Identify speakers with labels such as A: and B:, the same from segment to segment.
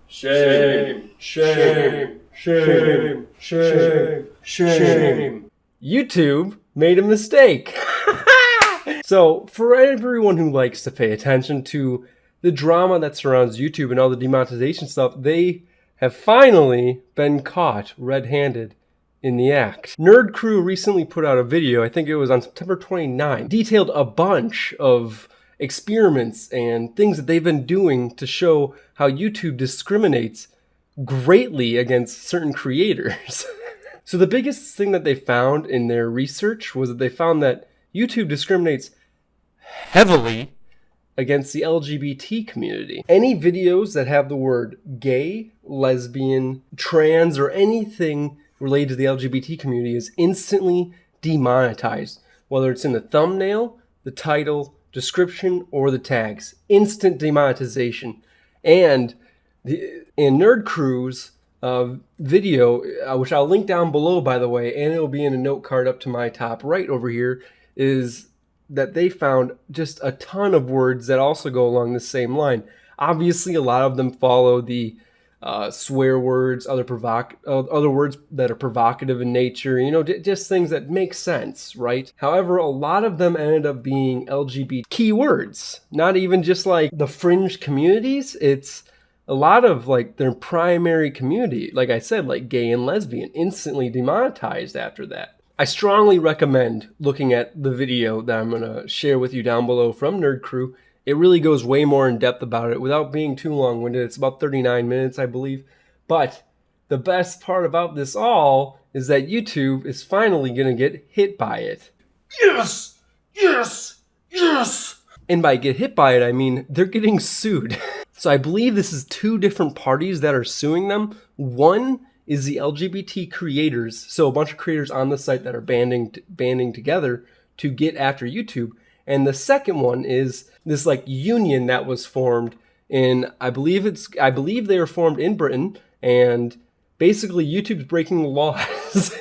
A: Shame, shame, shame, shame, shame. YouTube made a mistake. So, for everyone who likes to pay attention to the drama that surrounds YouTube and all the demonetization stuff, they have finally been caught red-handed in the act. Nerd Crew recently put out a video, I think it was on September 29th, detailed a bunch of experiments and things that they've been doing to show how YouTube discriminates greatly against certain creators. So the biggest thing that they found in their research was that they found that YouTube discriminates heavily against the LGBT community. Any videos that have the word gay, lesbian, trans, or anything related to the LGBT community is instantly demonetized, whether it's in the thumbnail, the title, description, or the tags. Instant demonetization. And in Nerd Crew's video, which I'll link down below, by the way, and it'll be in a note card up to my top right over here, is that they found just a ton of words that also go along the same line. Obviously, a lot of them follow the swear words, other words that are provocative in nature, just things that make sense, right? However, a lot of them ended up being LGBT keywords, not even just like the fringe communities. It's a lot of like their primary community, like I said, like gay and lesbian, instantly demonetized after that. I strongly recommend looking at the video that I'm going to share with you down below from Nerd Crew. It really goes way more in depth about it without being too long-winded. It's about 39 minutes, I believe. But the best part about this all is that YouTube is finally going to get hit by it. Yes! Yes! Yes! And by get hit by it, I mean they're getting sued. So I believe this is two different parties that are suing them. One is the LGBT creators, so a bunch of creators on the site that are banding together to get after YouTube. And the second one is this like union that was formed in, I believe they were formed in Britain, and basically YouTube's breaking the laws.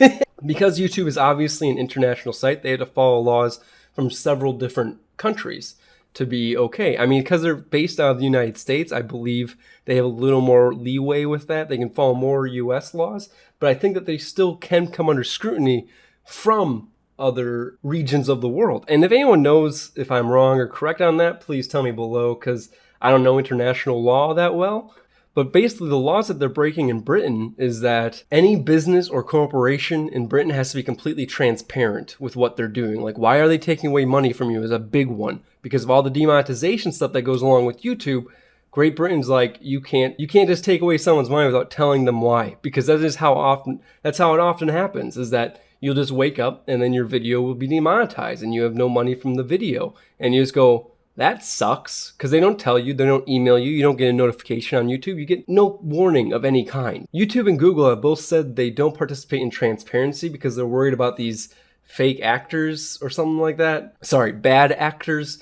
A: Because YouTube is obviously an international site, they had to follow laws from several different countries to be okay. I mean, because they're based out of the United States, I believe they have a little more leeway with that. They can follow more US laws, but I think that they still can come under scrutiny from other regions of the world. And if anyone knows if I'm wrong or correct on that, please tell me below, because I don't know international law that well. But basically the laws that they're breaking in Britain is that any business or corporation in Britain has to be completely transparent with what they're doing. Like, why are they taking away money from you is a big one. Because of all the demonetization stuff that goes along with YouTube, Great Britain's like, you can't just take away someone's money without telling them why. Because that's how it often happens, is that you'll just wake up and then your video will be demonetized and you have no money from the video. And you just go, that sucks, because they don't tell you, they don't email you, you don't get a notification on YouTube, you get no warning of any kind. YouTube and Google have both said they don't participate in transparency because they're worried about these fake actors or something like that. Sorry, bad actors.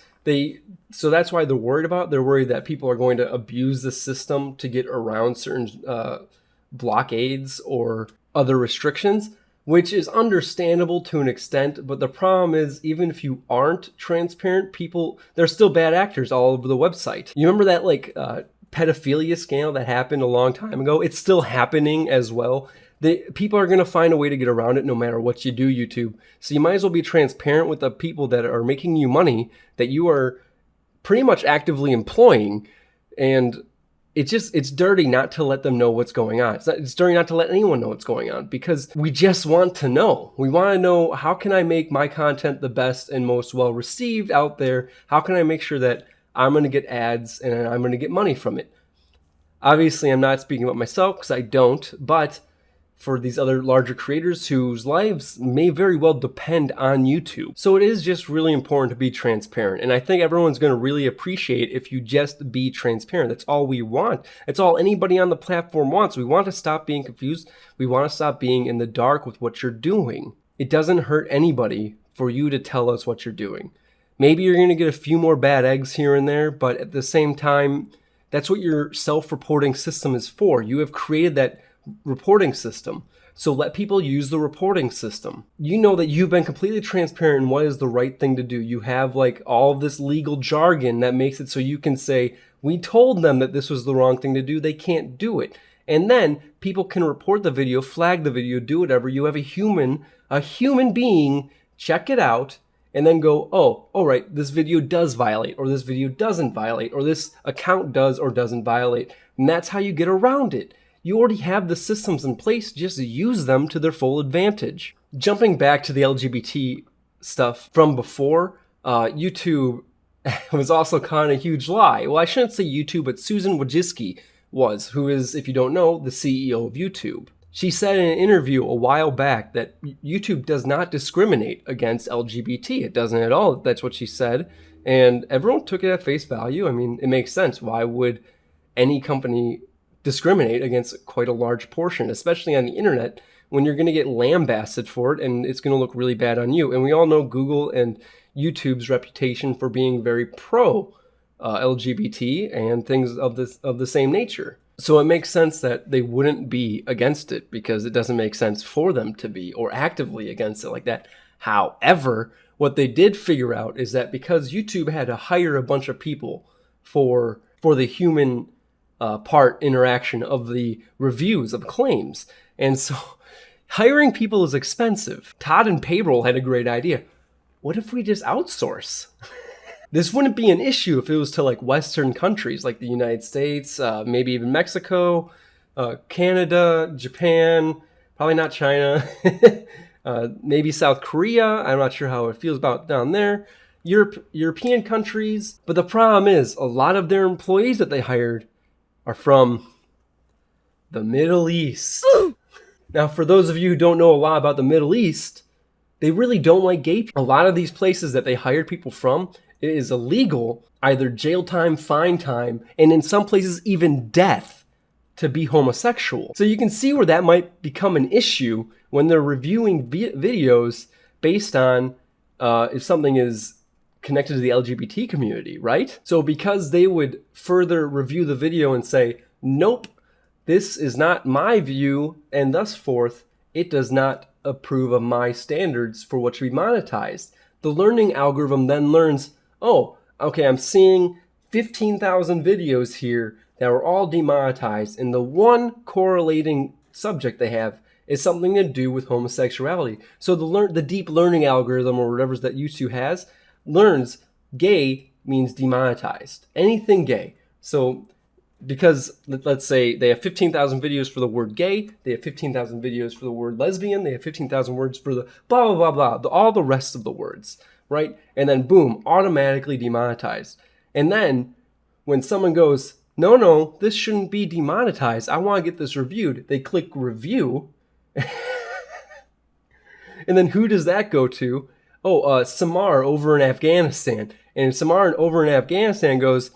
A: So that's why they're worried about it. They're worried that people are going to abuse the system to get around certain blockades or other restrictions, which is understandable to an extent, but the problem is, even if you aren't transparent, there's still bad actors all over the website. You remember that pedophilia scandal that happened a long time ago? It's still happening as well. People are going to find a way to get around it no matter what you do, YouTube. So you might as well be transparent with the people that are making you money that you are pretty much actively employing, and it's dirty not to let them know what's going on. It's dirty not to let anyone know what's going on, because we just want to know. We want to know, how can I make my content the best and most well received out there? How can I make sure that I'm going to get ads and I'm going to get money from it? Obviously, I'm not speaking about myself because I don't, but for these other larger creators whose lives may very well depend on YouTube. So it is just really important to be transparent. And I think everyone's going to really appreciate if you just be transparent. That's all we want. It's all anybody on the platform wants. We want to stop being confused. We want to stop being in the dark with what you're doing. It doesn't hurt anybody for you to tell us what you're doing. Maybe you're going to get a few more bad eggs here and there, but at the same time, that's what your self-reporting system is for. You have created that reporting system. So let people use the reporting system. You know that you've been completely transparent in what is the right thing to do. You have like all this legal jargon that makes it so you can say, We told them that this was the wrong thing to do. They can't do it. And then people can report the video, flag the video, do whatever. You have a human being, check it out, and then go, oh, all right, this video does violate, or this video doesn't violate, or this account does or doesn't violate. And that's how you get around it. You already have the systems in place, just use them to their full advantage. Jumping back to the LGBT stuff from before, YouTube was also kind of a huge lie. Well, I shouldn't say YouTube, but Susan Wojcicki who is, if you don't know, the CEO of YouTube. She said in an interview a while back that YouTube does not discriminate against LGBT. It doesn't at all. That's what she said. And everyone took it at face value. I mean, it makes sense. Why would any company discriminate against quite a large portion, especially on the internet, when you're going to get lambasted for it and it's going to look really bad on you? And we all know Google and YouTube's reputation for being very pro LGBT and things of the same nature. So it makes sense that they wouldn't be against it, because it doesn't make sense for them to be or actively against it like that. However, what they did figure out is that because YouTube had to hire a bunch of people for the human part interaction of the reviews of claims, and so hiring people is expensive. Todd and Payroll had a great idea. What if we just outsource? This wouldn't be an issue if it was to like Western countries like the United States, maybe even Mexico, Canada, Japan, probably not China, maybe South Korea. I'm not sure how it feels about down there. European countries. But the problem is a lot of their employees that they hired are from the Middle East. Now, for those of you who don't know a lot about the Middle East, they really don't like gay people. A lot of these places that they hired people from, it is illegal, either jail time, fine time, and in some places even death, to be homosexual. So you can see where that might become an issue when they're reviewing videos based on if something is connected to the LGBT community, right? So because they would further review the video and say, nope, this is not my view, and thus forth, it does not approve of my standards for what should be monetized. The learning algorithm then learns, oh, okay, I'm seeing 15,000 videos here that were all demonetized, and the one correlating subject they have is something to do with homosexuality. So the deep learning algorithm, or whatever that YouTube has, learns gay means demonetized. Anything gay. So because let's say they have 15,000 videos for the word gay, they have 15,000 videos for the word lesbian, they have 15,000 words for the blah, blah, blah, blah, all the rest of the words, right? And then boom, automatically demonetized. And then when someone goes, no, this shouldn't be demonetized, I want to get this reviewed, they click review. And then who does that go to? Oh, Samar over in Afghanistan. And Samar over in Afghanistan goes,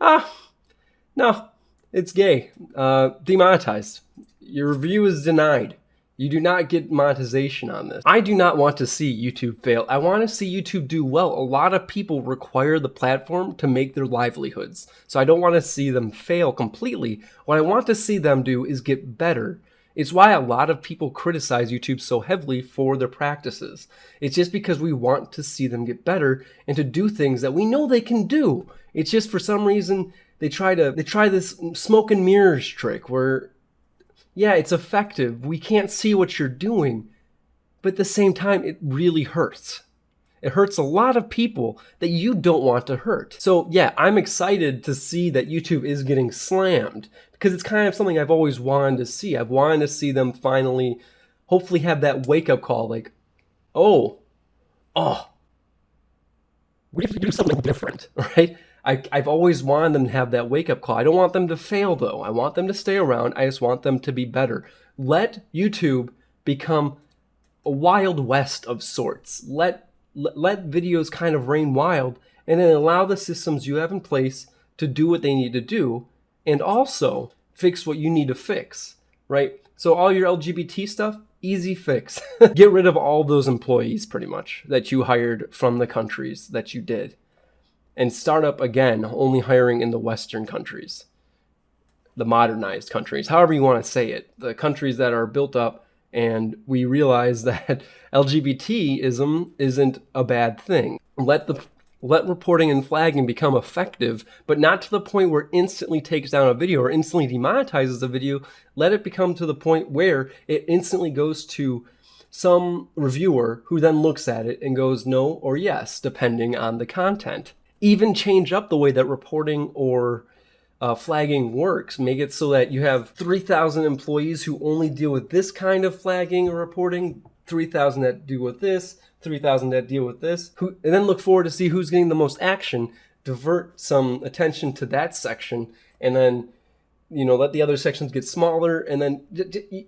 A: no, it's gay. Demonetized. Your review is denied. You do not get monetization on this. I do not want to see YouTube fail. I want to see YouTube do well. A lot of people require the platform to make their livelihoods. So I don't want to see them fail completely. What I want to see them do is get better. It's why a lot of people criticize YouTube so heavily for their practices. It's just because we want to see them get better and to do things that we know they can do. It's just for some reason they try this smoke and mirrors trick where, yeah, it's effective. We can't see what you're doing, but at the same time, it really hurts. It hurts a lot of people that you don't want to hurt. So yeah, I'm excited to see that YouTube is getting slammed because it's kind of something I've always wanted to see. I've wanted to see them finally, hopefully have that wake-up call like, oh, we have to do something different, right? I've always wanted them to have that wake-up call. I don't want them to fail, though. I want them to stay around. I just want them to be better. Let YouTube become a Wild West of sorts. Let videos kind of reign wild, and then allow the systems you have in place to do what they need to do, and also fix what you need to fix, right? So all your LGBT stuff, easy fix. Get rid of all those employees, pretty much, that you hired from the countries that you did. And start up again, only hiring in the Western countries, the modernized countries, however you want to say it, the countries that are built up, and we realize that LGBTism isn't a bad thing. Let Let reporting and flagging become effective, but not to the point where it instantly takes down a video or instantly demonetizes a video. Let it become to the point where it instantly goes to some reviewer who then looks at it and goes no or yes, depending on the content. Even change up the way that reporting or flagging works. Make it so that you have 3,000 employees who only deal with this kind of flagging or reporting, 3,000 that deal with this, 3,000 that deal with this, and then look forward to see who's getting the most action, divert some attention to that section, and then let the other sections get smaller, and then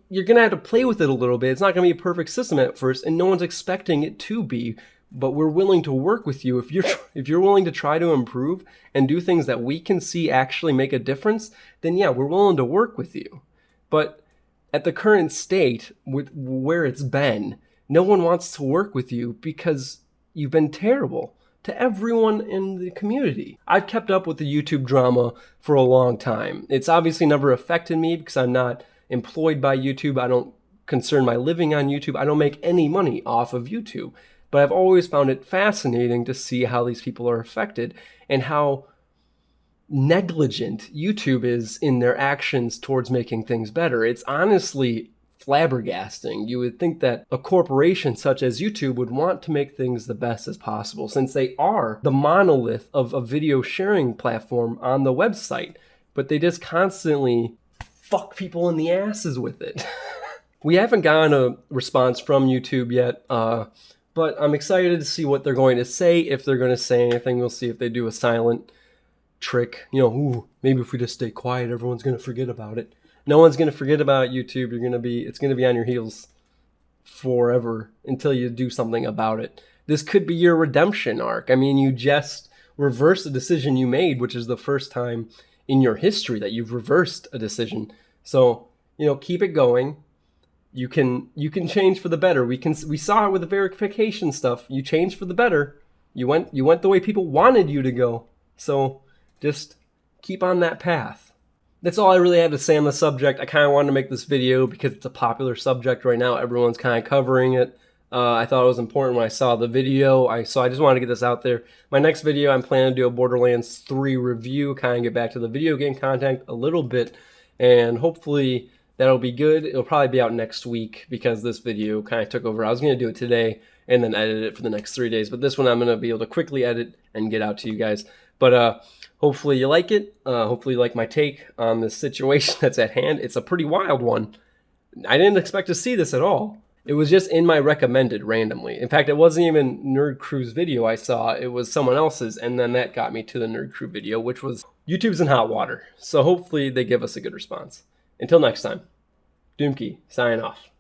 A: you're going to have to play with it a little bit. It's not going to be a perfect system at first, and no one's expecting it to be, but we're willing to work with you. If you're willing to try to improve and do things that we can see actually make a difference, then yeah, we're willing to work with you. But at the current state, with where it's been, no one wants to work with you because you've been terrible to everyone in the community. I've kept up with the YouTube drama for a long time. It's obviously never affected me because I'm not employed by YouTube. I don't concern my living on YouTube. I don't make any money off of YouTube. But I've always found it fascinating to see how these people are affected and how negligent YouTube is in their actions towards making things better. It's honestly flabbergasting. You would think that a corporation such as YouTube would want to make things the best as possible, since they are the monolith of a video sharing platform on the website, but they just constantly fuck people in the asses with it. We haven't gotten a response from YouTube yet, but I'm excited to see what they're going to say. If they're going to say anything, we'll see if they do a silent trick. Maybe if we just stay quiet, everyone's going to forget about it. No one's going to forget about YouTube. It's going to be on your heels forever until you do something about it. This could be your redemption arc. I mean, you just reversed a decision you made, which is the first time in your history that you've reversed a decision. So, keep it going. You can change for the better. We saw it with the verification stuff. You changed for the better. You went the way people wanted you to go. So just keep on that path. That's all I really had to say on the subject. I kind of wanted to make this video because it's a popular subject right now. Everyone's kind of covering it. I thought it was important when I saw the video. So I just wanted to get this out there. My next video, I'm planning to do a Borderlands 3 review, kind of get back to the video game content a little bit, and hopefully that'll be good. It'll probably be out next week because this video kind of took over. I was going to do it today and then edit it for the next 3 days, but this one I'm going to be able to quickly edit and get out to you guys. But hopefully you like it. Hopefully you like my take on this situation that's at hand. It's a pretty wild one. I didn't expect to see this at all. It was just in my recommended randomly. In fact, it wasn't even Nerd Crew's video I saw. It was someone else's, and then that got me to the Nerd Crew video, which was YouTube's in hot water. So hopefully they give us a good response. Until next time, Doomkey, signing off.